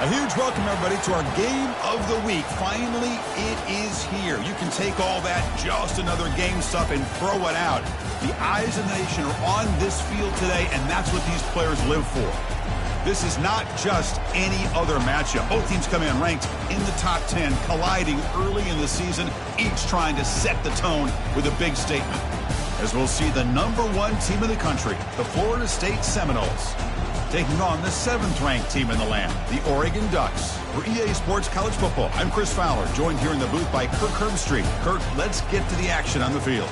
A huge welcome, everybody, to our game of the week. Finally, it is here. You can take all that just another game stuff and throw it out. The eyes of the nation are on this field today, and that's what these players live for. This is not just any other matchup. Both teams come in ranked in the top 10, colliding early in the season, each trying to set the tone with a big statement. As we'll see the #1 team in the country, the Florida State Seminoles, taking on the 7th-ranked team in the land, the Oregon Ducks. For EA Sports College Football, I'm Chris Fowler, joined here in the booth by Kirk Herbstreit. Kirk, let's get to the action on the field.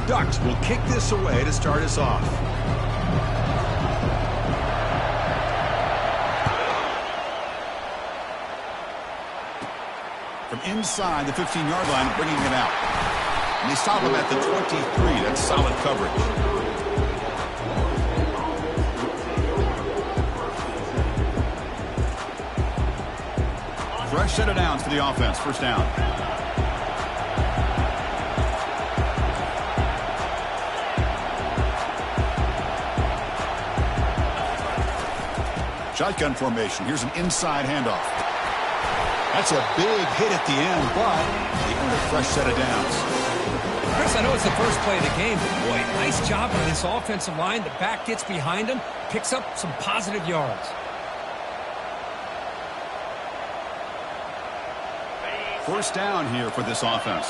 Ducks will kick this away to start us off. From inside the 15-yard line, bringing it out. And they stop him at the 23. That's solid coverage. Fresh set of downs for the offense. First down. Shotgun formation. Here's an inside handoff. That's a big hit at the end, but they earn a fresh set of downs. Chris, I know it's the first play of the game, but boy, nice job on this offensive line. The back gets behind him, picks up some positive yards. First down here for this offense.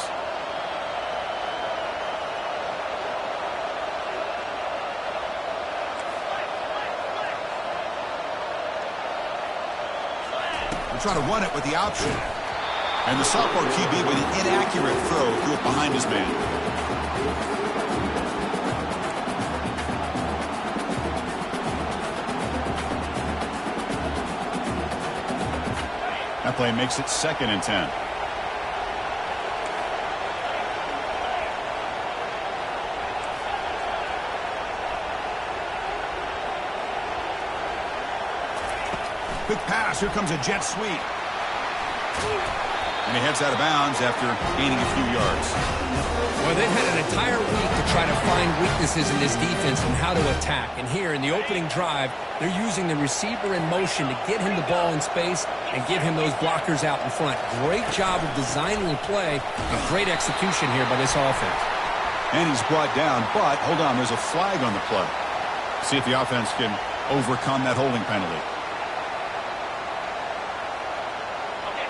Try to run it with the option. And the sophomore QB with an inaccurate throw threw it behind his man. That play makes it 2nd and 10. Quick pass. Here comes a jet sweep. And he heads out of bounds after gaining a few yards. Well, they've had an entire week to try to find weaknesses in this defense and how to attack. And here in the opening drive, they're using the receiver in motion to get him the ball in space and give him those blockers out in front. Great job of designing the play and great execution here by this offense. And he's brought down, but hold on, there's a flag on the play. See if the offense can overcome that holding penalty.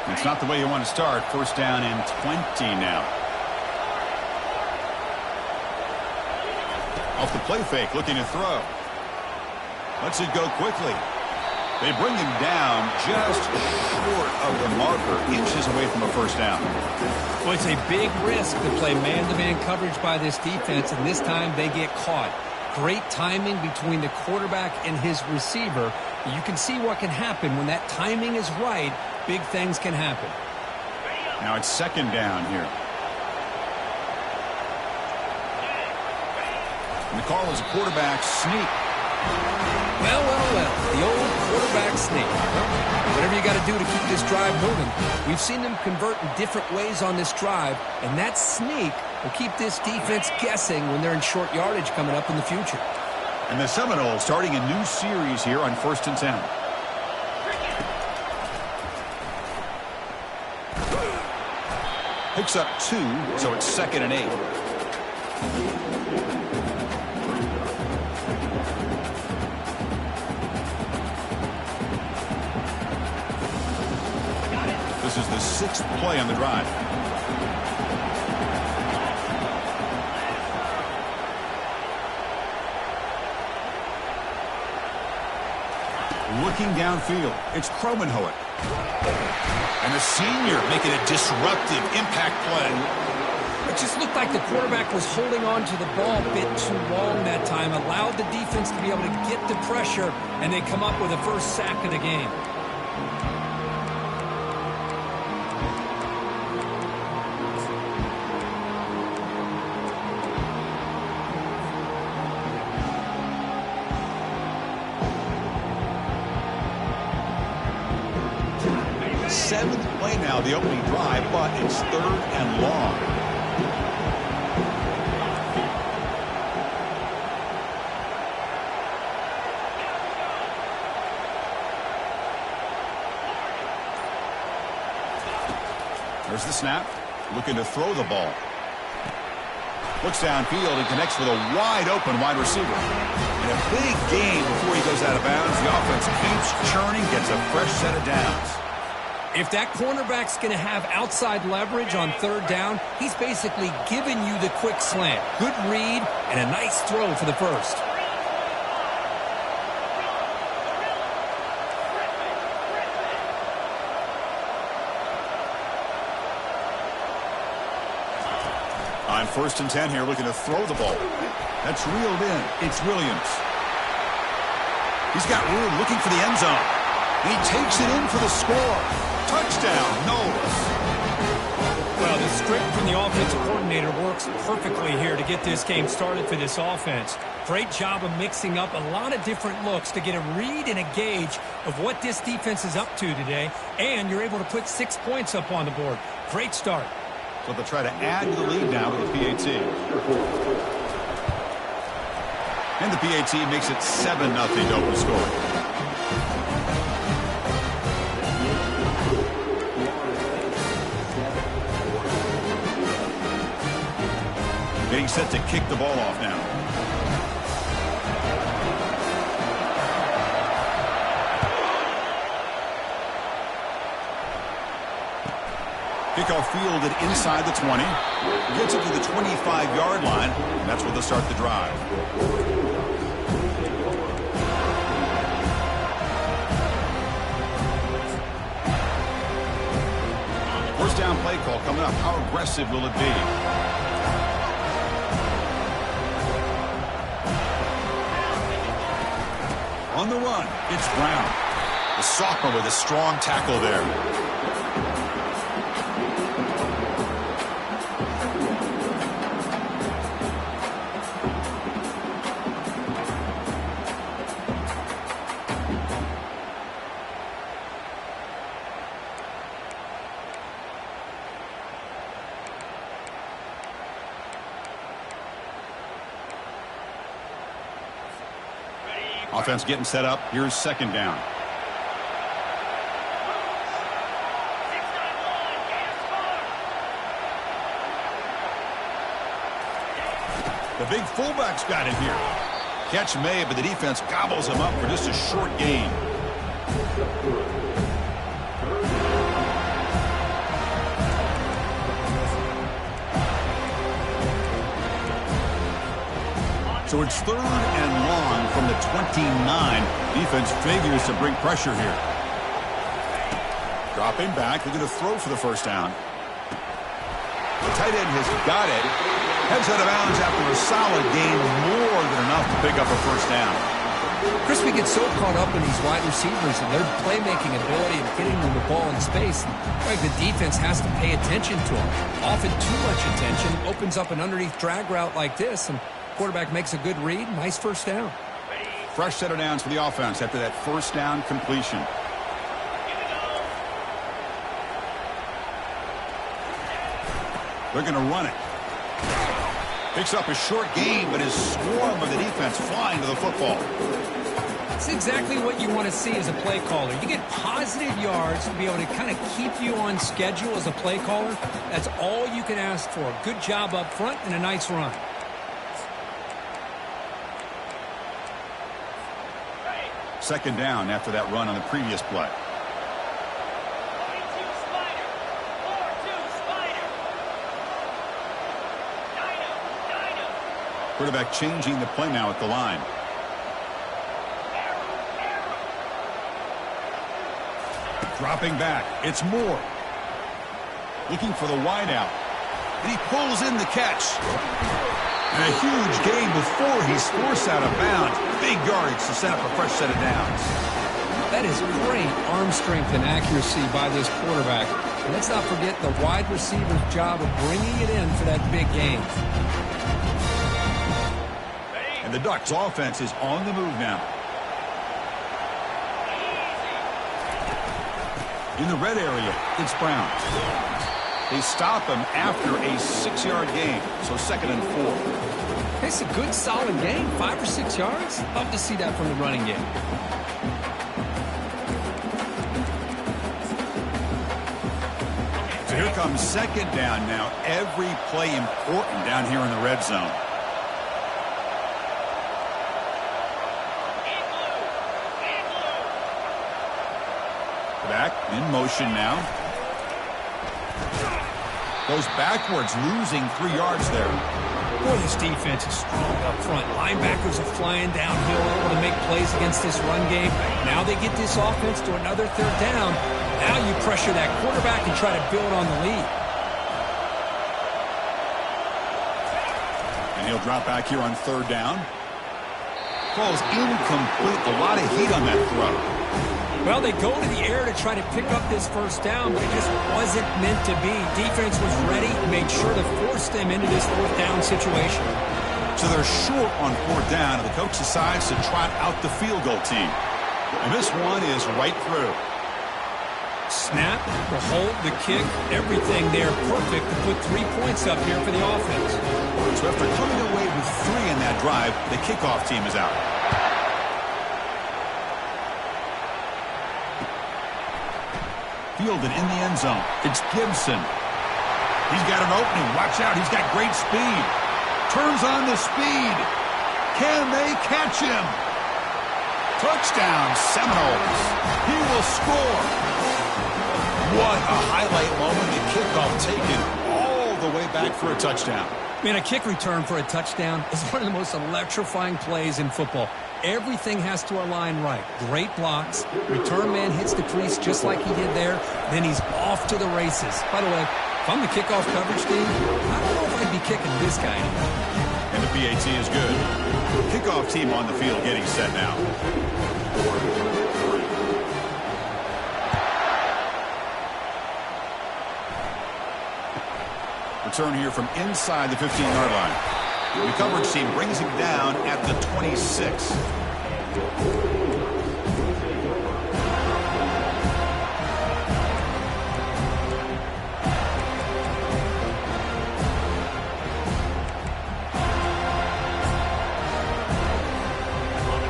It's not the way you want to start. First down and 20 now. Off the play fake, looking to throw. Lets it go quickly. They bring him down just short of the marker, inches away from a first down. Well, it's a big risk to play man-to-man coverage by this defense, and this time they get caught. Great timing between the quarterback and his receiver. You can see what can happen when that timing is right. Big things can happen. Now it's 2nd down here. And the call is a quarterback sneak. Well. The old quarterback sneak. Well, whatever you got to do to keep this drive moving. We've seen them convert in different ways on this drive, and that sneak will keep this defense guessing when they're in short yardage coming up in the future. And the Seminoles starting a new series here on 1st and 10. Picks up 2, so it's 2nd and 8. This is the 6th play on the drive. Looking downfield, it's Cromenhoek. And the senior making a disruptive impact play. It just looked like the quarterback was holding on to the ball a bit too long that time, allowed the defense to be able to get the pressure, and they come up with the first sack of the game. 7th play now, the opening drive, but it's 3rd and long. There's the snap. Looking to throw the ball. Looks downfield and connects with a wide-open wide receiver. And a big gain before he goes out of bounds. The offense keeps churning, gets a fresh set of downs. If that cornerback's going to have outside leverage on 3rd down, he's basically giving you the quick slant. Good read and a nice throw for the first. On 1st and 10 here, looking to throw the ball. That's reeled in. It's Williams. He's got room, looking for the end zone. He takes it in for the score. Touchdown, Knowles. Well, the script from the offensive coordinator works perfectly here to get this game started for this offense. Great job of mixing up a lot of different looks to get a read and a gauge of what this defense is up to today, and you're able to put 6 points up on the board. Great start. So they'll try to add to the lead now with the PAT. And the PAT makes it 7-0 to open the score. Getting set to kick the ball off now. Kickoff fielded inside the 20. Gets it to the 25-yard line. And that's where they'll start the drive. First down play call coming up. How aggressive will it be? On the run, it's Brown. The sophomore with a strong tackle there. Offense getting set up. Here's 2nd down. The big fullback's got it here. Catch made, but the defense gobbles him up for just a short gain. So it's 3rd and long from the 29. Defense figures to bring pressure here. Dropping back, looking to throw for the 1st down. The tight end has got it. Heads out of bounds after a solid gain, more than enough to pick up a 1st down. Chris, we get so caught up in these wide receivers and their playmaking ability and getting them the ball in space. Like the defense has to pay attention to them. Often too much attention opens up an underneath drag route like this, and quarterback makes a good read. Nice 1st down. Fresh set of downs for the offense after that 1st down completion. They're going to run it. Picks up a short gain, but his swarm of the defense flying to the football. That's exactly what you want to see as a play caller. You get positive yards to be able to kind of keep you on schedule as a play caller. That's all you can ask for. Good job up front and a nice run. Second down after that run on the previous play. Quarterback changing the play now at the line. Dropping back. It's Moore. Looking for the wideout. And he pulls in the catch. And a huge gain before he's forced out of bounds. Big yardage to set up a fresh set of downs. That is great arm strength and accuracy by this quarterback. And let's not forget the wide receiver's job of bringing it in for that big gain. And the Ducks offense is on the move now. In the red area, it's Brown. They stop him after a 6-yard gain, so 2nd and 4. It's a good, solid gain, 5 or 6 yards. Love to see that from the running game. So here comes 2nd down now. Every play important down here in the red zone. Back in motion now. Goes backwards, losing 3 yards there. Boy, this defense is strong up front. Linebackers are flying downhill, able to make plays against this run game. Now they get this offense to another 3rd down. Now you pressure that quarterback and try to build on the lead. And he'll drop back here on 3rd down. Falls incomplete. A lot of heat on that throw. Well, they go to the air to try to pick up this 1st down, but it just wasn't meant to be. Defense was ready, made sure to force them into this 4th down situation. So they're short on 4th down, and the coach decides to trot out the field goal team. And this one is right through. Snap, the hold, the kick, everything there perfect to put 3 points up here for the offense. So after coming away with 3 in that drive, the kickoff team is out. Fielded in the end zone. It's Gibson. He's got an opening. Watch out. He's got great speed. Turns on the speed. Can they catch him? Touchdown, Seminoles. He will score. What a highlight moment. The kickoff taken all the way back for a touchdown. Man, a kick return for a touchdown is one of the most electrifying plays in football. Everything has to align right. Great blocks. Return man hits the crease just like he did there. Then he's off to the races. By the way, if I'm the kickoff coverage team, I don't know if I'd be kicking this guy anymore. And the PAT is good. Kickoff team on the field getting set now. Return here from inside the 15-yard line. The coverage team brings him down at the 26.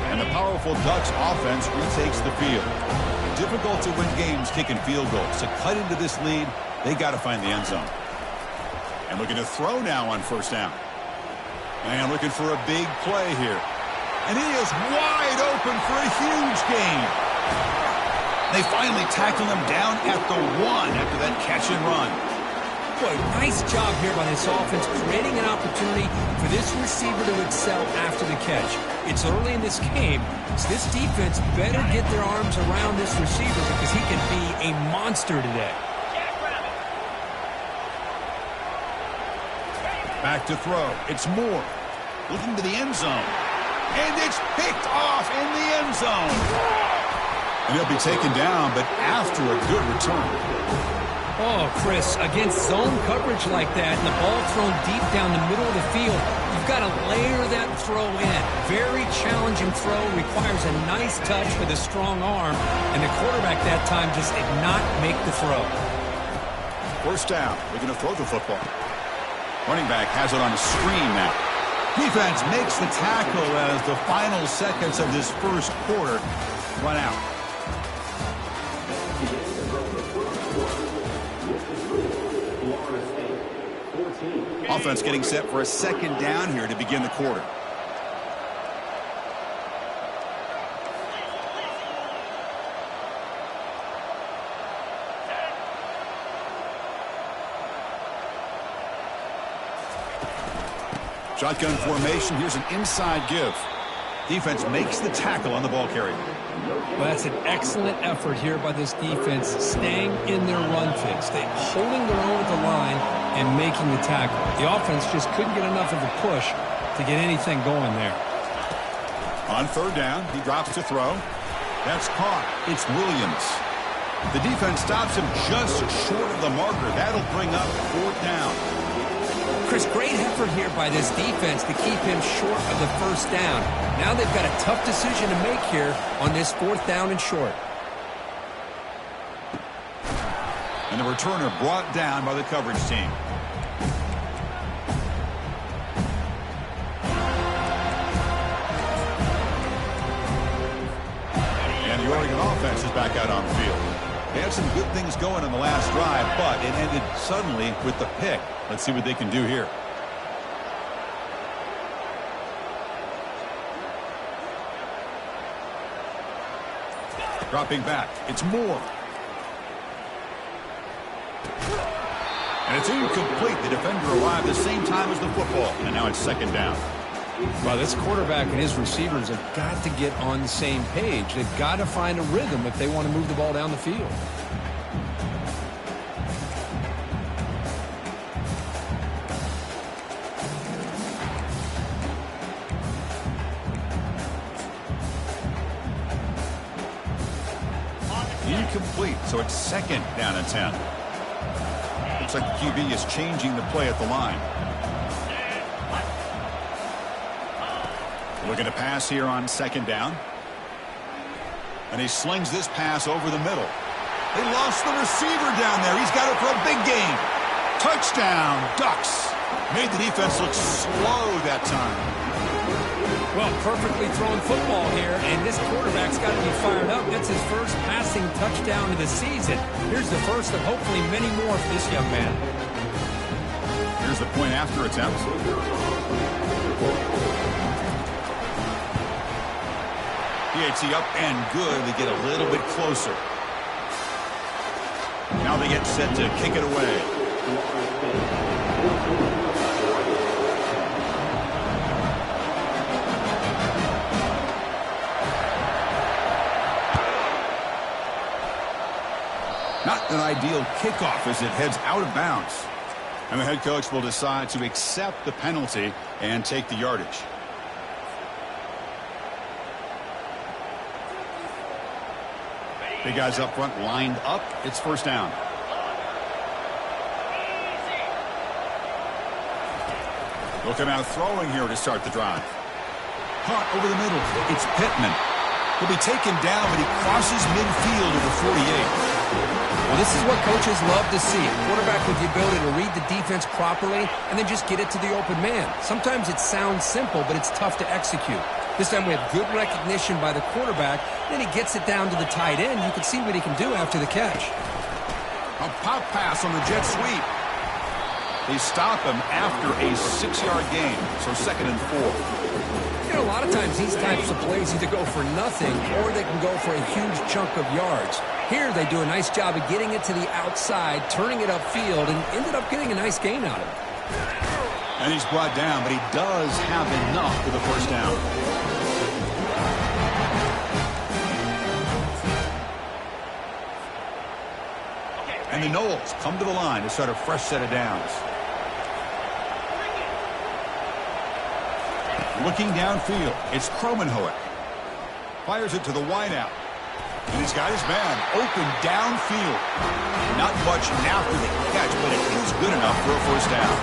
And the powerful Ducks offense retakes the field. Difficult to win games kicking field goals. To cut into this lead, they got to find the end zone. And looking to throw now on 1st down. And looking for a big play here. And he is wide open for a huge gain. They finally tackle him down at the 1 after that catch and run. Boy, nice job here by this offense, creating an opportunity for this receiver to excel after the catch. It's early in this game, so this defense better get their arms around this receiver because he can be a monster today. Back to throw. It's Moore. Looking to the end zone. And it's picked off in the end zone. And he'll be taken down, but after a good return. Oh, Chris, against zone coverage like that and the ball thrown deep down the middle of the field, you've got to layer that throw in. Very challenging throw. Requires a nice touch with a strong arm. And the quarterback that time just did not make the throw. 1st down. They're going to throw the football. Running back has it on a screen now. Defense makes the tackle as the final seconds of this 1st quarter run out. Offense getting set for a 2nd down here to begin the quarter. Shotgun formation. Here's an inside give. Defense makes the tackle on the ball carrier. Well, that's an excellent effort here by this defense, staying in their run fix. They're holding their own at the line and making the tackle. The offense just couldn't get enough of a push to get anything going there. On 3rd down, he drops to throw. That's caught. It's Williams. The defense stops him just short of the marker. That'll bring up 4th down. Chris, great effort here by this defense to keep him short of the 1st down. Now they've got a tough decision to make here on this 4th down and short. returner brought down by the coverage team. And the Oregon offense is back out on the field. They had some good things going in the last drive, but it ended suddenly with the pick. Let's see what they can do here. Dropping back. It's Moore. And it's incomplete. The defender arrived the same time as the football. And now it's second down. Well, this quarterback and his receivers have got to get on the same page. They've got to find a rhythm if they want to move the ball down the field. Incomplete, so it's second down and 10. Looks like the QB is changing the play at the line. Looking to pass here on second down. And he slings this pass over the middle. They lost the receiver down there. He's got it for a big gain. Touchdown, Ducks. Made the defense look slow that time. Well, perfectly thrown football here, and this quarterback's got to be fired up. That's his first passing touchdown of the season. Here's the first of hopefully many more for this young man. Here's the point after attempt. PAT up and good. They get a little bit closer. Now they get set to kick it away. Not an ideal kickoff as it heads out of bounds. And the head coach will decide to accept the penalty and take the yardage. Big guys up front lined up. It's first down. They'll come out throwing here to start the drive. Caught over the middle. It's Pittman. He'll be taken down, but he crosses midfield to the 48. Well, this is what coaches love to see. A quarterback with the ability to read the defense properly and then just get it to the open man. Sometimes it sounds simple, but it's tough to execute. This time we have good recognition by the quarterback. Then he gets it down to the tight end. You can see what he can do after the catch. A pop pass on the jet sweep. They stop him after a 6-yard gain, so second and 4. You know, a lot of times these types of plays either go for nothing or they can go for a huge chunk of yards. Here they do a nice job of getting it to the outside, turning it upfield, and ended up getting a nice gain out of it. And he's brought down, but he does have enough for the first down. And the Knowles come to the line to start a fresh set of downs. Looking downfield, it's Kromenhoek. Fires it to the wideout. And he's got his man open downfield. Not much after the catch, but it is good enough for a first down.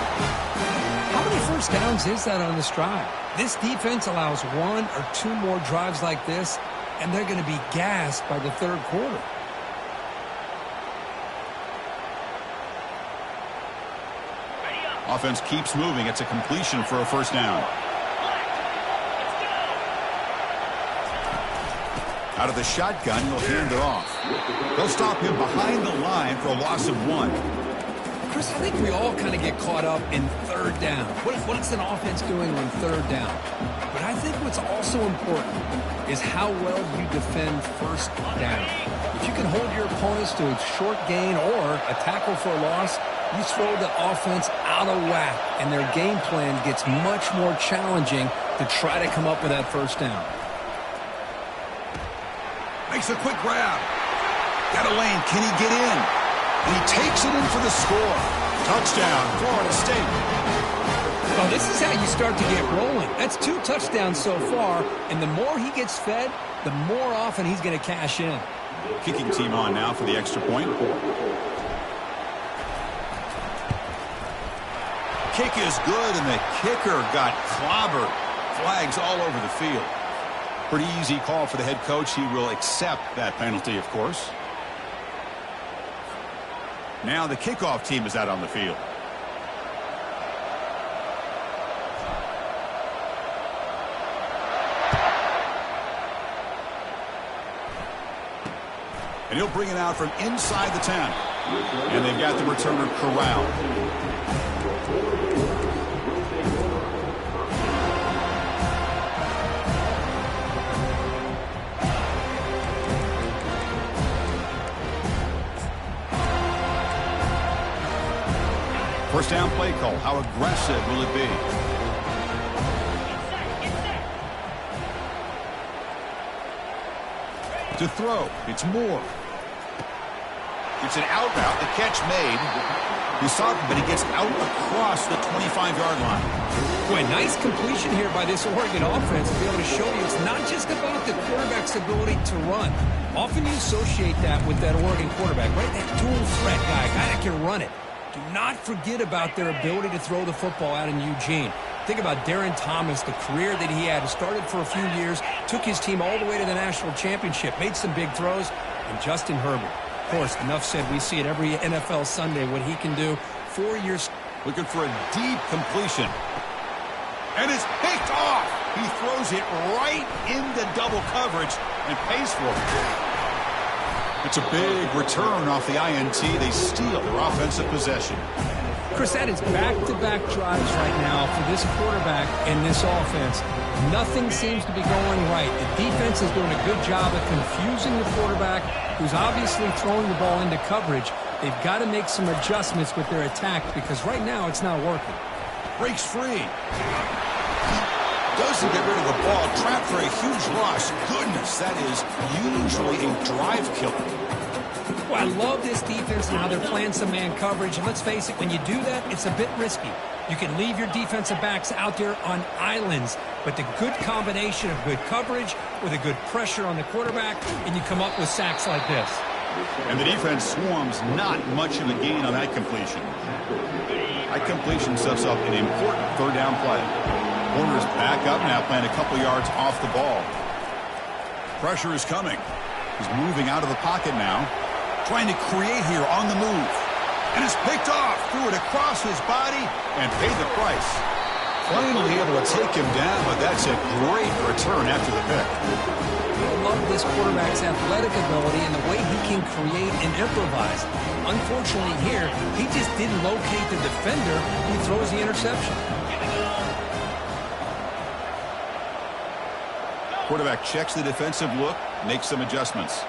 How many first downs is that on this drive? This defense allows 1 or 2 more drives like this, and they're going to be gassed by the third quarter. Offense keeps moving. It's a completion for a first down. Out of the shotgun, he'll hand it off. They'll stop him behind the line for a loss of 1. Chris, I think we all kind of get caught up in third down. What's an offense doing on third down? But I think what's also important is how well you defend first down. If you can hold your opponents to a short gain or a tackle for a loss, you throw the offense out of whack, and their game plan gets much more challenging to try to come up with that first down. Makes a quick grab. Got a lane. Can he get in? And he takes it in for the score. Touchdown, Florida State. Well, this is how you start to get rolling. That's 2 touchdowns so far, and the more he gets fed, the more often he's going to cash in. Kicking team on now for the extra point. Kick is good, and the kicker got clobbered. Flags all over the field. Pretty easy call for the head coach. He will accept that penalty, of course. Now the kickoff team is out on the field. And he'll bring it out from inside the 10. And they've got the returner corralled. First down play call. How aggressive will it be? To throw. It's Moore. It's an out route. The catch made. He saw it, but he gets out across the 25-yard line. Boy, nice completion here by this Oregon offense to be able to show you it's not just about the quarterback's ability to run. Often you associate that with that Oregon quarterback, right? That dual threat guy that can run it. Do not forget about their ability to throw the football out in Eugene. Think about Darren Thomas, the career that he had. He started for a few years, took his team all the way to the national championship, made some big throws, and Justin Herbert. Of course, enough said, we see it every NFL Sunday, what he can do. 4 years. Looking for a deep completion. And it's picked off. He throws it right into double coverage and pays for it. It's a big return off the INT. They steal their offensive possession. Chris, that is back-to-back drives right now for this quarterback and this offense. Nothing seems to be going right. The defense is doing a good job of confusing the quarterback, who's obviously throwing the ball into coverage. They've got to make some adjustments with their attack because right now it's not working. Breaks free. Doesn't get rid of the ball. Trapped for a huge loss. Goodness, that is usually a drive killer. Well, I love this defense and how they're playing some man coverage. And let's face it, when you do that, it's a bit risky. You can leave your defensive backs out there on islands, but the good combination of good coverage with a good pressure on the quarterback, and you come up with sacks like this. And the defense swarms not much of a gain on that completion. That completion sets up an important third down play. Warner's back up now, playing a couple yards off the ball. Pressure is coming. He's moving out of the pocket now. Trying to create here on the move. And it's picked off. Threw it across his body and paid the price. Finally able to take him down, but that's a great return after the pick. I love this quarterback's athletic ability and the way he can create and improvise. Unfortunately here, he just didn't locate the defender when he throws the interception. Quarterback checks the defensive look, makes some adjustments.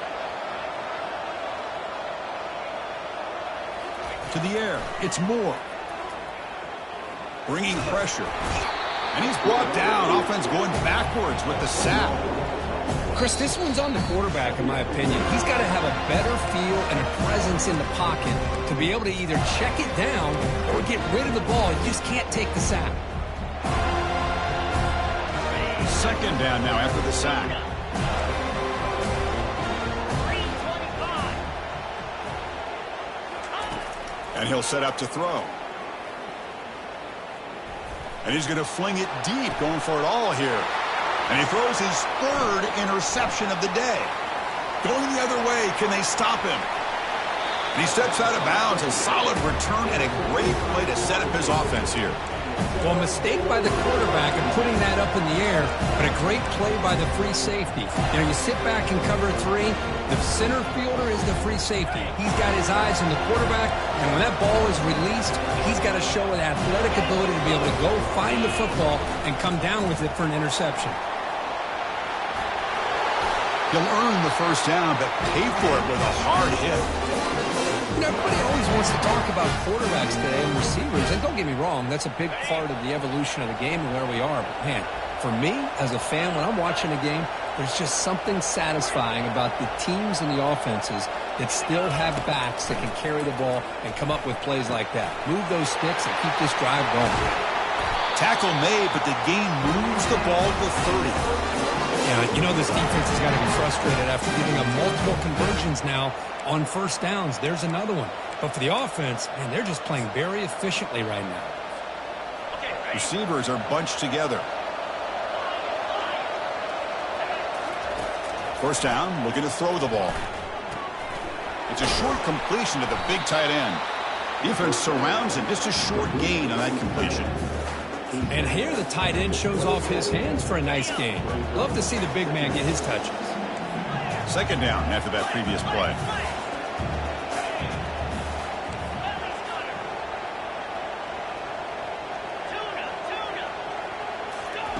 To the air, it's Moore. Bringing pressure. And he's brought down. Offense going backwards with the sack. Chris, this one's on the quarterback, in my opinion. He's got to have a better feel and a presence in the pocket to be able to either check it down or get rid of the ball. You just can't take the sack. Second down now after the sack. And he'll set up to throw. And he's going to fling it deep, going for it all here. And he throws his third interception of the day. Going the other way, can they stop him? And he steps out of bounds. A solid return and a great play to set up his offense here. Well, a mistake by the quarterback in putting that up in the air, but a great play by the free safety. You know, you sit back and cover three. The center fielder is the free safety. He's got his eyes on the quarterback, and when that ball is released, he's got to show an athletic ability to be able to go find the football and come down with it for an interception. He'll earn the first down, but pay for it with a hard hit. You know, everybody always wants to talk about quarterbacks today and receivers, and don't get me wrong, that's a big part of the evolution of the game and where we are. But, man, for me, as a fan, when I'm watching a game, there's just something satisfying about the teams and the offenses that still have backs that can carry the ball and come up with plays like that. Move those sticks and keep this drive going. Tackle made, but the game moves the ball to 30. Yeah, you know this defense has got to be frustrated after giving up multiple conversions now on first downs. There's another one. But for the offense, man, they're just playing very efficiently right now. Receivers are bunched together. First down, looking to throw the ball. It's a short completion to the big tight end. Defense surrounds him. Just a short gain on that completion. And here the tight end shows off his hands for a nice gain. Love to see the big man get his touches. Second down after that previous play.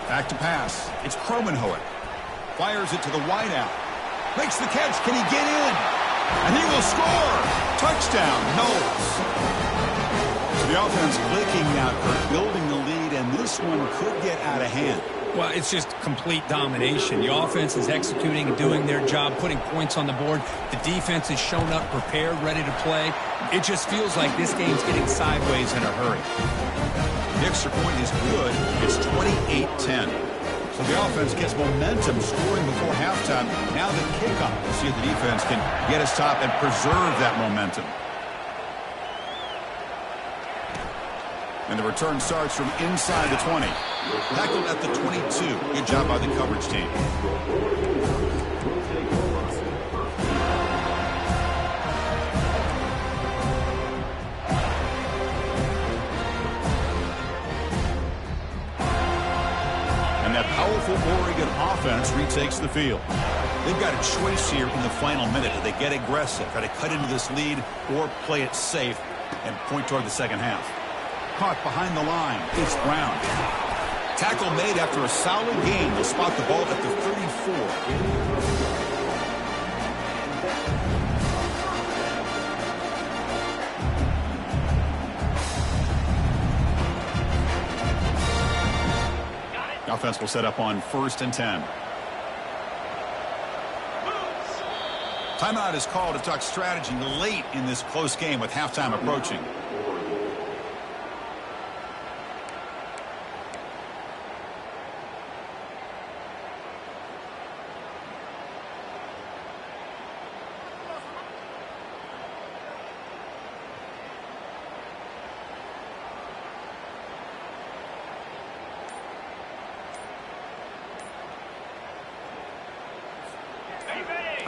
Back to pass. It's Cromenhoek. Fires it to the wideout. Makes the catch. Can he get in? And he will score. Touchdown, Knowles. So the offense clicking now, building the lead, and this one could get out of hand. Well, it's just complete domination. The offense is executing and doing their job, putting points on the board. The defense is shown up, prepared, ready to play. It just feels like this game's getting sideways in a hurry. The extra point is good. It's 28-10. So the offense gets momentum scoring before halftime. Now the kickoff. We'll see if the defense can get a stop and preserve that momentum. And the return starts from inside the 20. Tackled at the 22. Good job by the coverage team. And that powerful Oregon offense retakes the field. They've got a choice here in the final minute. Do they get aggressive, try to cut into this lead, or play it safe and point toward the second half? Caught behind the line. It's Brown. Tackle made after a solid gain. They'll spot the ball at the 34. The offense will set up on 1st and 10. Timeout is called to talk strategy late in this close game with halftime approaching.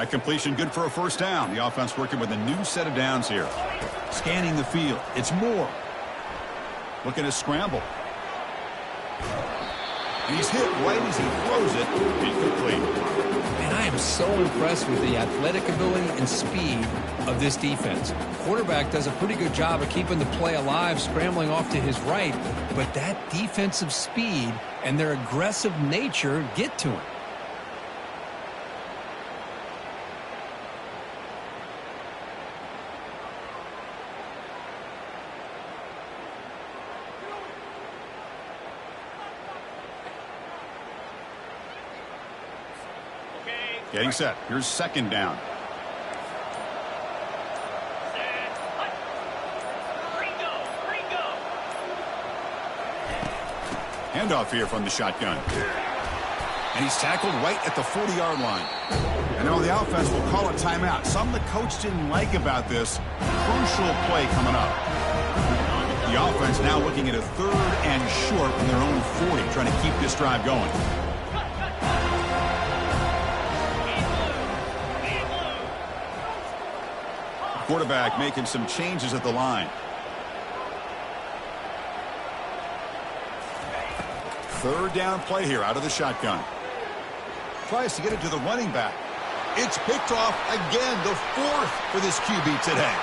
A completion good for a first down. The offense working with a new set of downs here. Scanning the field. It's Moore. Looking to scramble. And he's hit right as he throws it. Incomplete. And I am so impressed with the athletic ability and speed of this defense. Quarterback does a pretty good job of keeping the play alive, scrambling off to his right. But that defensive speed and their aggressive nature get to him. Getting set. Here's second down. Handoff here from the shotgun. And he's tackled right at the 40-yard line. And now the offense will call a timeout. Something the coach didn't like about this. Crucial play coming up. The offense now looking at a 3rd and short from their own 40, trying to keep this drive going. Quarterback making some changes at the line. 3rd down play here out of the shotgun. Tries to get it to the running back. It's picked off again, the 4th for this QB today.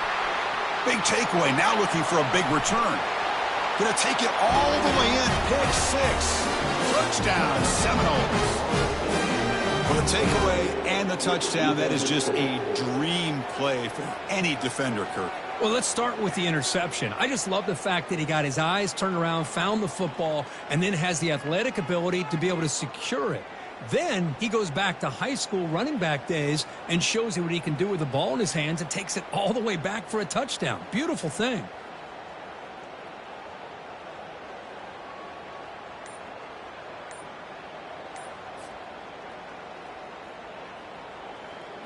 Big takeaway, now looking for a big return. Going to take it all the way in. Pick 6. Touchdown, Seminoles. Well, the takeaway and the touchdown, that is just a dream play for any defender, Kirk. Well, let's start with the interception. I just love the fact that he got his eyes turned around, found the football, and then has the athletic ability to be able to secure it. Then he goes back to high school running back days and shows you what he can do with the ball in his hands and takes it all the way back for a touchdown. Beautiful thing.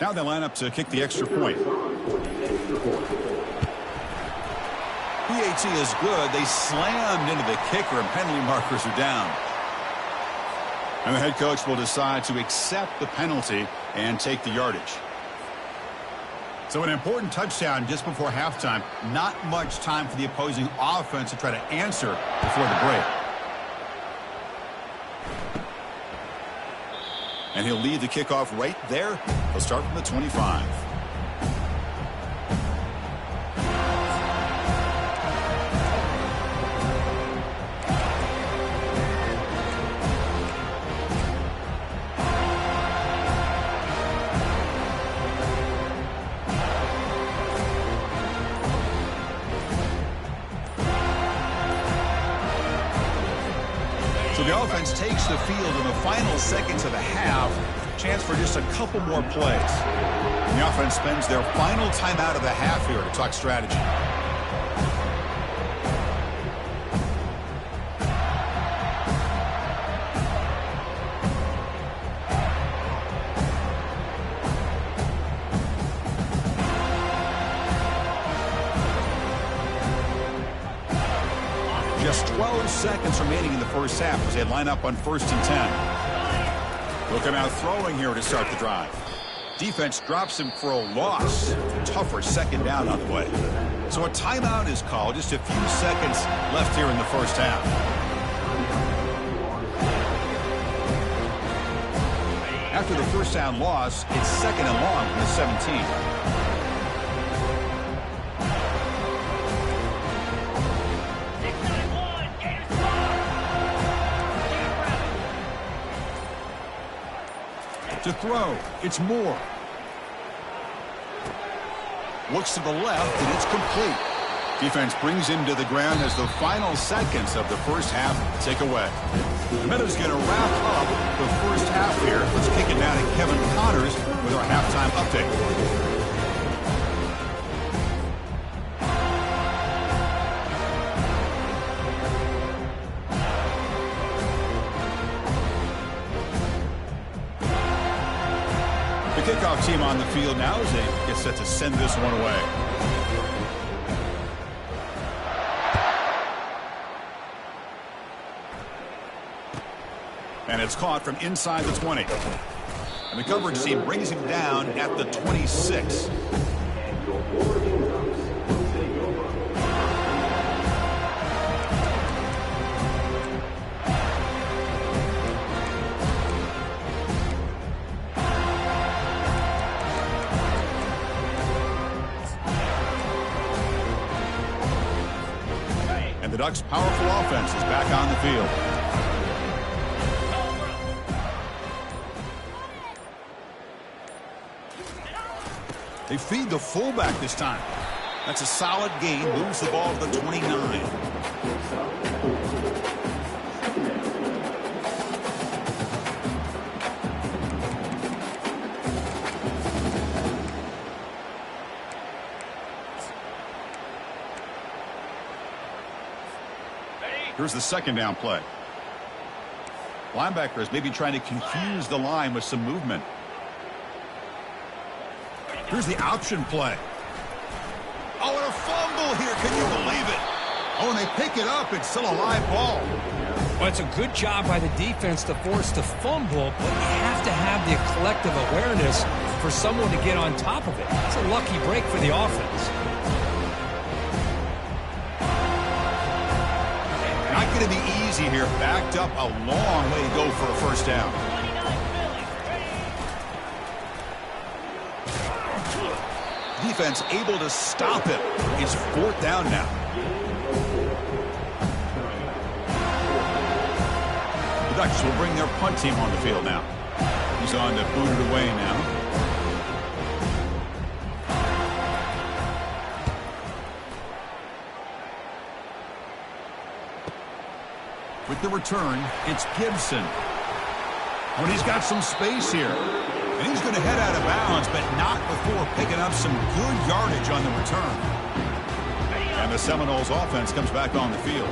Now they line up to kick the extra point. PAT is good. They slammed into the kicker, and penalty markers are down. And the head coach will decide to accept the penalty and take the yardage. So an important touchdown just before halftime. Not much time for the opposing offense to try to answer before the break. And he'll lead the kickoff right there. He'll start from the 25. So the offense takes the field in the final seconds of the half. Chance for just a couple more plays. And the offense spends their final timeout of the half here to talk strategy. Just 12 seconds remaining in the first half as they line up on 1st and 10. They'll come out throwing here to start the drive. Defense drops him for a loss. Tougher second down on the way. So a timeout is called. Just a few seconds left here in the first half. After the first down loss, it's 2nd and long from the 17. To throw, it's Moore. Looks to the left, and it's complete. Defense brings him to the ground as the final seconds of the first half tick away. The Meadows going to wrap up the first half here. Let's kick it down to Kevin Connors with our halftime update. The kickoff team on the field now as they get set to send this one away. And it's caught from inside the 20. And the coverage team brings him down at the 26. The Ducks' powerful offense is back on the field. They feed the fullback this time. That's a solid gain. Moves the ball to the 29. Here's the second down play. Linebackers maybe trying to confuse the line with some movement. Here's the option play. Oh, and a fumble here. Can you believe it? Oh, and they pick it up. It's still a live ball. Well, it's a good job by the defense to force the fumble, but you have to have the collective awareness for someone to get on top of it. It's a lucky break for the offense. Not going to be easy here. Backed up a long way to go for a first down. Defense able to stop it. It's 4th down now. The Ducks will bring their punt team on the field now. He's on to boot it away now. With the return, it's Gibson. Oh, and he's got some space here. And he's going to head out of bounds, but not before picking up some good yardage on the return. And the Seminoles offense comes back on the field.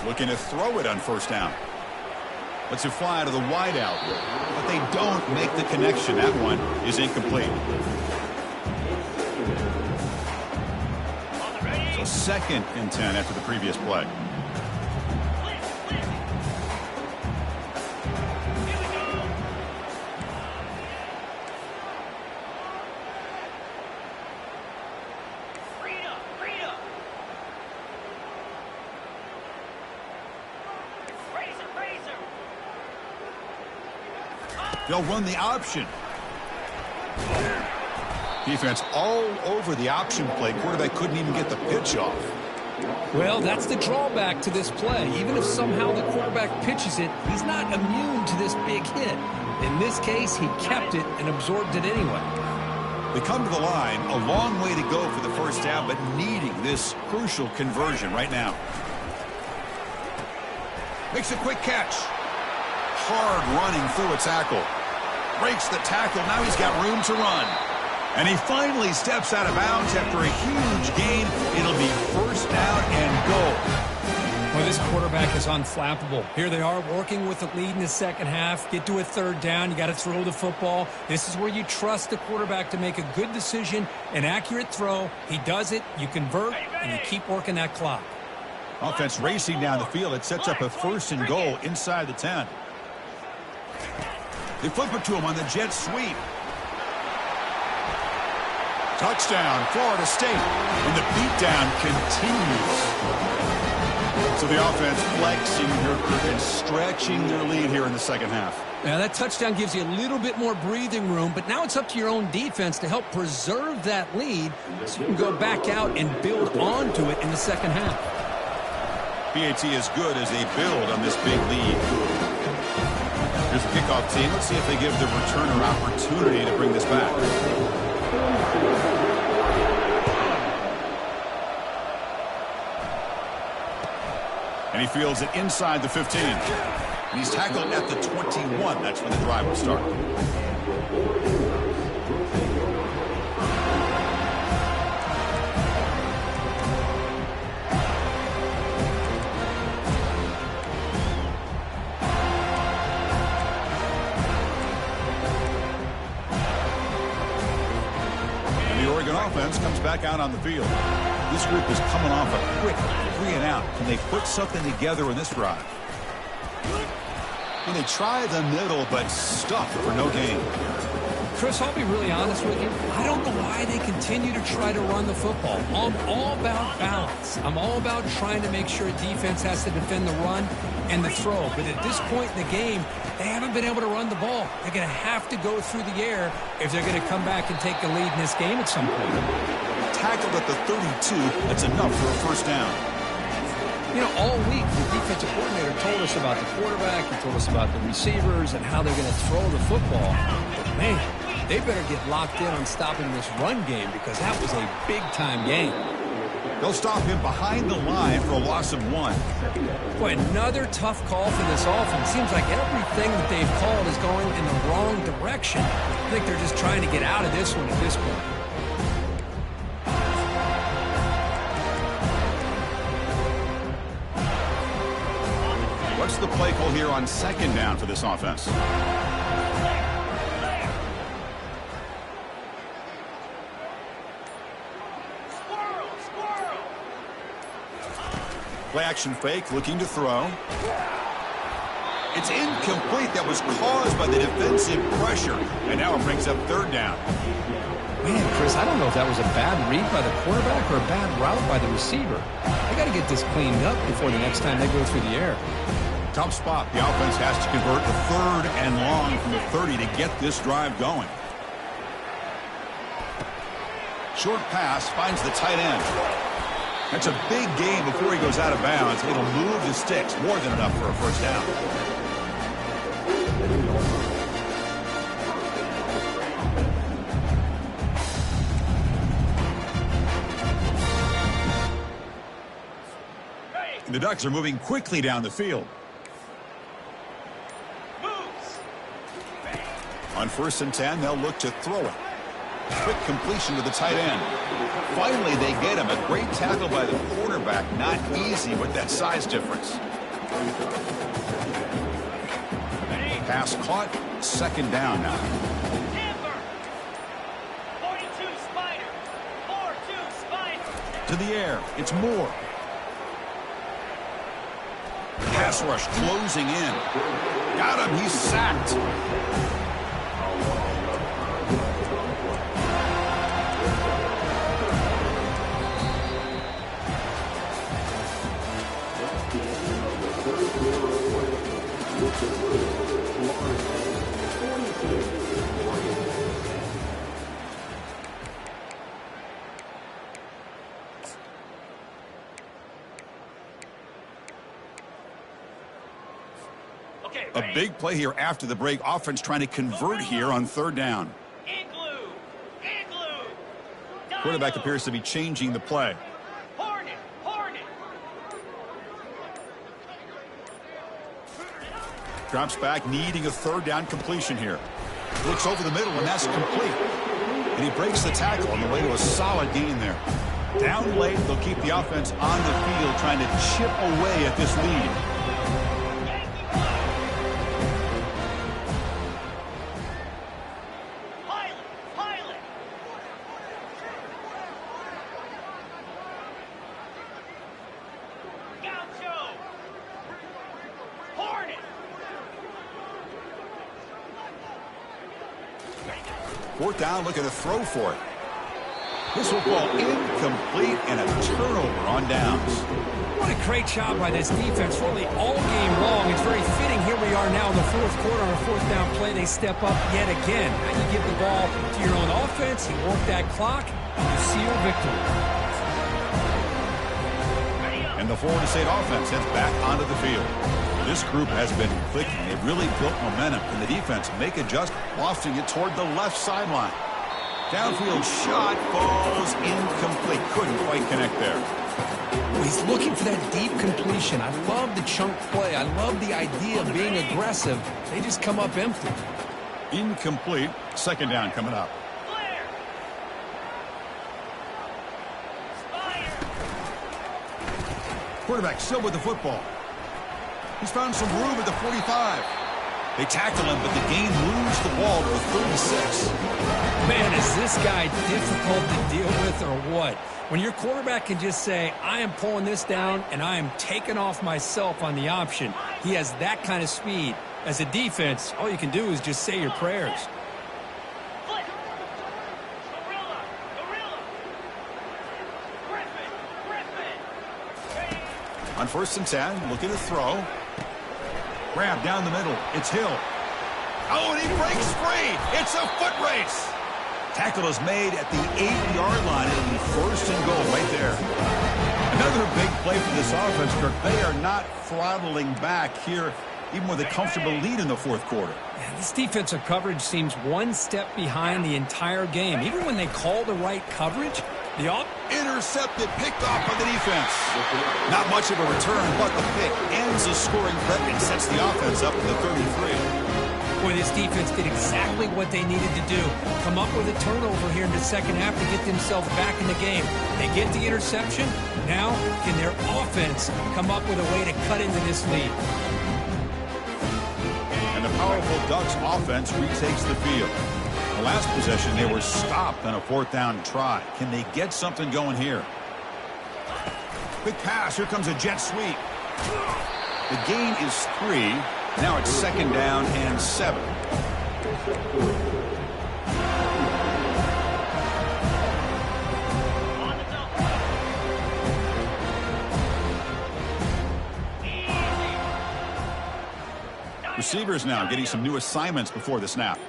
Looking to throw it on first down. Lets it fly to the wideout. But they don't make the connection. That one is incomplete. So 2nd and 10 after the previous play. They'll run the option. Defense all over the option play. Quarterback couldn't even get the pitch off. Well, that's the drawback to this play. Even if somehow the quarterback pitches it, he's not immune to this big hit. In this case, he kept it and absorbed it anyway. They come to the line, a long way to go for the first down, but needing this crucial conversion right now. Makes a quick catch. Hard running through a tackle. Breaks the tackle. Now he's got room to run. And he finally steps out of bounds after a huge gain. It'll be first down and goal. Well, this quarterback is unflappable. Here they are working with the lead in the second half. Get to a third down. You got to throw the football. This is where you trust the quarterback to make a good decision, an accurate throw. He does it. You convert, and you keep working that clock. Offense racing down the field. It sets up a first and goal inside the 10. They flip it to him on the jet sweep. Touchdown, Florida State. And the beatdown continues. So the offense flexing and stretching their lead here in the second half. Now that touchdown gives you a little bit more breathing room, but now it's up to your own defense to help preserve that lead so you can go back out and build onto it in the second half. PAT is good as they build on this big lead. Here's the kickoff team. Let's see if they give the returner opportunity to bring this back. And he fields it inside the 15. And he's tackled at the 21. That's when the drive will start. Offense comes back out on the field. This group is coming off a quick 3 and out. Can they put something together in this drive? Well, they try the middle, but stuck for no gain. Chris, I'll be really honest with you. I don't know why they continue to try to run the football. I'm all about balance. I'm all about trying to make sure defense has to defend the run and the throw. But at this point in the game, they haven't been able to run the ball. They're going to have to go through the air if they're going to come back and take the lead in this game at some point. Tackled at the 32. That's enough for a first down. You know, all week, the defensive coordinator told us about the quarterback. He told us about the receivers and how they're going to throw the football. But, man, they better get locked in on stopping this run game because that was a big-time game. They'll stop him behind the line for a loss of 1. Boy, another tough call for this offense. Seems like everything that they've called is going in the wrong direction. I think they're just trying to get out of this one at this point. What's the play call here on second down for this offense? Play action fake, looking to throw. It's incomplete. That was caused by the defensive pressure. And now it brings up third down. Man, Chris, I don't know if that was a bad read by the quarterback or a bad route by the receiver. They got to get this cleaned up before the next time they go through the air. Tough spot. The offense has to convert the third and long from the 30 to get this drive going. Short pass finds the tight end. That's a big gain before he goes out of bounds. It'll move the sticks. More than enough for a first down. The Ducks are moving quickly down the field. On 1st and 10, they'll look to throw it. Quick completion to the tight end. Finally, they get him. A great tackle by the quarterback. Not easy with that size difference. Pass caught. Second down now. To the air. It's Moore. Pass rush closing in. Got him. He's sacked. A big play here after the break. Offense trying to convert here on third down. Quarterback appears to be changing the play. Drops back, needing a third down completion here. Looks over the middle, and that's complete. And he breaks the tackle on the way to a solid gain there. Down late, they'll keep the offense on the field, trying to chip away at this lead. Fourth down, looking to throw for it. This will fall incomplete and a turnover on downs. What a great job by this defense, really all game long. It's very fitting. Here we are now in the fourth quarter on a fourth down play. They step up yet again. Now you give the ball to your own offense, you work that clock, you seal victory. And the Florida State offense heads back onto the field. This group has been clicking. They've really built momentum, and the defense make adjust, lofting it toward the left sideline. Downfield shot falls incomplete. Couldn't quite connect there. He's looking for that deep completion. I love the chunk play. I love the idea of being aggressive. They just come up empty. Incomplete. Second down coming up. Quarterback still with the football. He's found some room at the 45. They tackle him, but the gain moves the ball to the 36. Man, is this guy difficult to deal with or what? When your quarterback can just say, I am pulling this down and I am taking off myself on the option. He has that kind of speed. As a defense, all you can do is just say your prayers. On 1st and 10, looking to throw. Grab down the middle. It's Hill. Oh, and he breaks free. It's a foot race. Tackle is made at the 8-yard line. It'll be 1st and goal right there. Another big play for this offense, Kirk. They are not throttling back here, even with a comfortable lead in the fourth quarter. Yeah, this defensive coverage seems one step behind the entire game. Even when they call the right coverage, the intercepted, picked off by the defense. Not much of a return, but the pick ends the scoring threat and sets the offense up to the 33. Boy, this defense did exactly what they needed to do. Come up with a turnover here in the second half to get themselves back in the game. They get the interception. Now, can their offense come up with a way to cut into this lead? And the powerful Ducks offense retakes the field. The last possession, they were stopped on a 4th down try. Can they get something going here? Quick pass. Here comes a jet sweep. The gain is 3. Now it's 2nd down and 7. Receivers now getting some new assignments before the snap.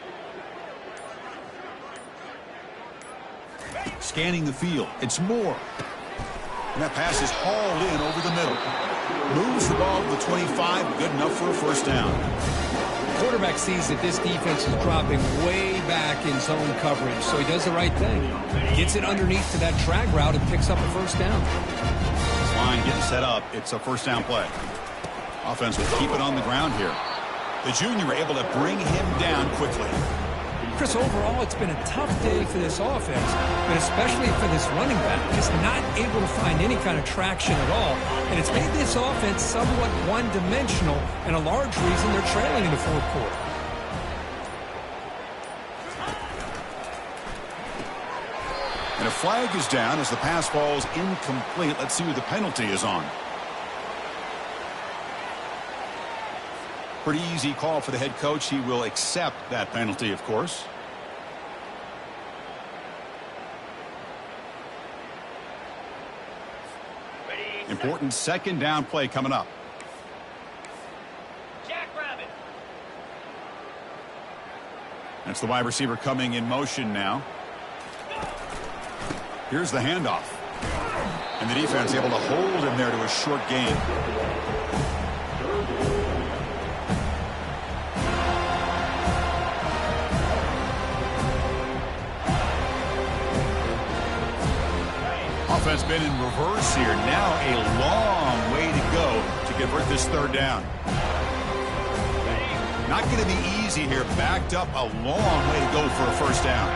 Scanning the field. It's Moore. And that pass is hauled in over the middle. Moves the ball to the 25. Good enough for a 1st down. The quarterback sees that this defense is dropping way back in zone coverage, so he does the right thing. Gets it underneath to that drag route and picks up a 1st down. This line getting set up. It's a 1st down play. Offense will keep it on the ground here. The junior able to bring him down quickly. Chris, overall, it's been a tough day for this offense, but especially for this running back, just not able to find any kind of traction at all. And it's made this offense somewhat one-dimensional, and a large reason they're trailing in the fourth quarter. And a flag is down as the pass falls incomplete. Let's see who the penalty is on. Pretty easy call for the head coach. He will accept that penalty, of course. Important 2nd down play coming up. That's the wide receiver coming in motion now. Here's the handoff. And the defense able to hold him there to a short gain. offense been in reverse here. Now a long way to go to convert this third down. Not going to be easy here. Backed up a long way to go for a first down.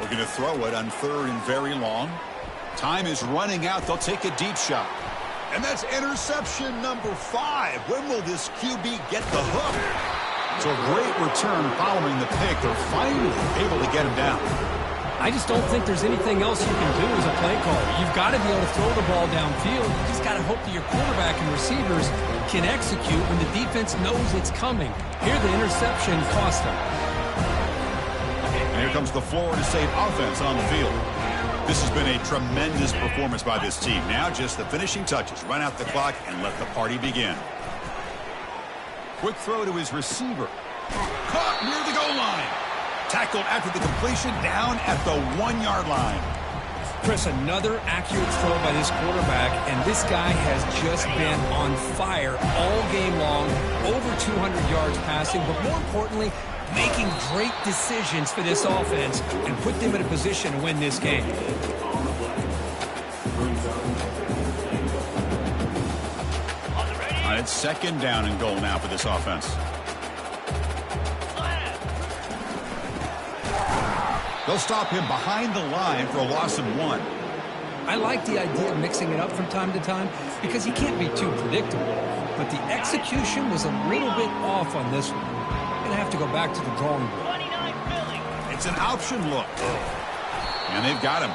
Looking to throw it on third and very long. Time is running out. They'll take a deep shot. And that's interception number 5. When will this QB get the hook? So a great return following the pick. They're finally able to get him down. I just don't think there's anything else you can do as a play caller. You've got to be able to throw the ball downfield. You just got to hope that your quarterback and receivers can execute when the defense knows it's coming. Here, the interception cost them. And here comes the Florida State offense on the field. This has been a tremendous performance by this team. Now just the finishing touches. Run out the clock and let the party begin. Quick throw to his receiver. Caught near the goal line. Tackled after the completion down at the 1-yard line. Chris, another accurate throw by this quarterback, and this guy has just been on fire all game long. Over 200 yards passing, but more importantly, making great decisions for this offense and put them in a position to win this game. It's second down and goal now for this offense. They'll stop him behind the line for a loss of 1. I like the idea of mixing it up from time to time because he can't be too predictable. But the execution was a little bit off on this one. Going to have to go back to the drawing board. It's an option look. And they've got him.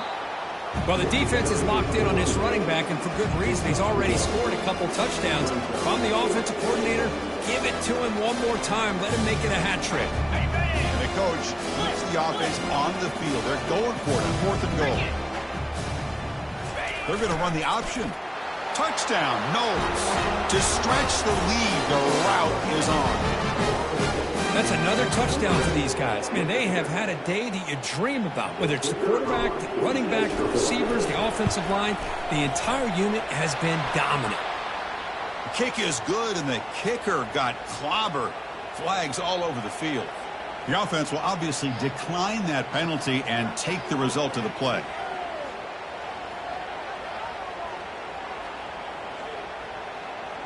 Well, the defense is locked in on this running back, and for good reason. He's already scored a couple touchdowns. If I'm the offensive coordinator, give it to him one more time. Let him make it a hat trick. And the coach keeps the offense on the field. They're going for it on 4th and goal. They're going to run the option. Touchdown, Knowles. To stretch the lead, the route is on. That's another touchdown for these guys. Man, they have had a day that you dream about, whether it's the quarterback, the running back, the receivers, the offensive line. The entire unit has been dominant. The kick is good, and the kicker got clobbered. Flags all over the field. The offense will obviously decline that penalty and take the result of the play.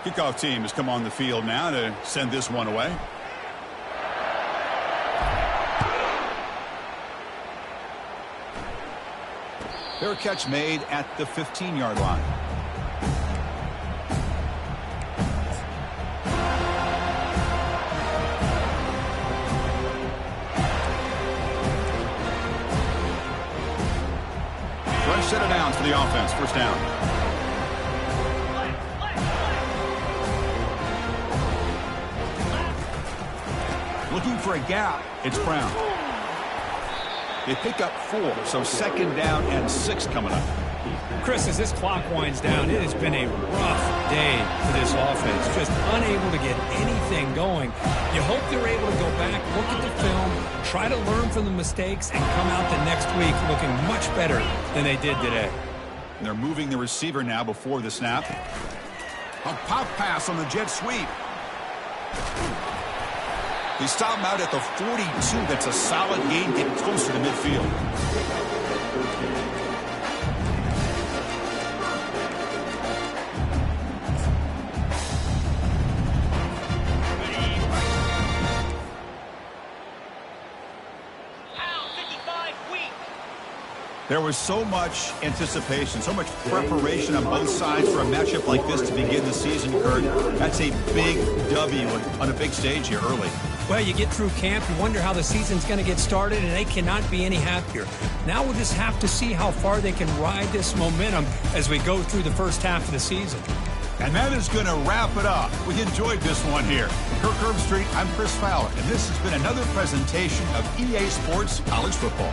Kickoff team has come on the field now to send this one away. Fair catch made at the 15-yard line. Fresh set of downs for the offense. First down. Looking for a gap. It's Brown. They pick up 4, so second down and 6 coming up. Chris, as this clock winds down, it has been a rough day for this offense. Just unable to get anything going. You hope they're able to go back, look at the film, try to learn from the mistakes, and come out the next week looking much better than they did today. And they're moving the receiver now before the snap. A pop pass on the jet sweep. They stop him out at the 42. That's a solid gain, getting closer to midfield. There was so much anticipation, so much preparation on both sides for a matchup like this to begin the season, Kurt. That's a big W on a big stage here early. Well, you get through camp, you wonder how the season's going to get started, and they cannot be any happier. Now we'll just have to see how far they can ride this momentum as we go through the first half of the season. And that is going to wrap it up. We enjoyed this one here. Kirk Herbstreit, I'm Chris Fowler, and this has been another presentation of EA Sports College Football.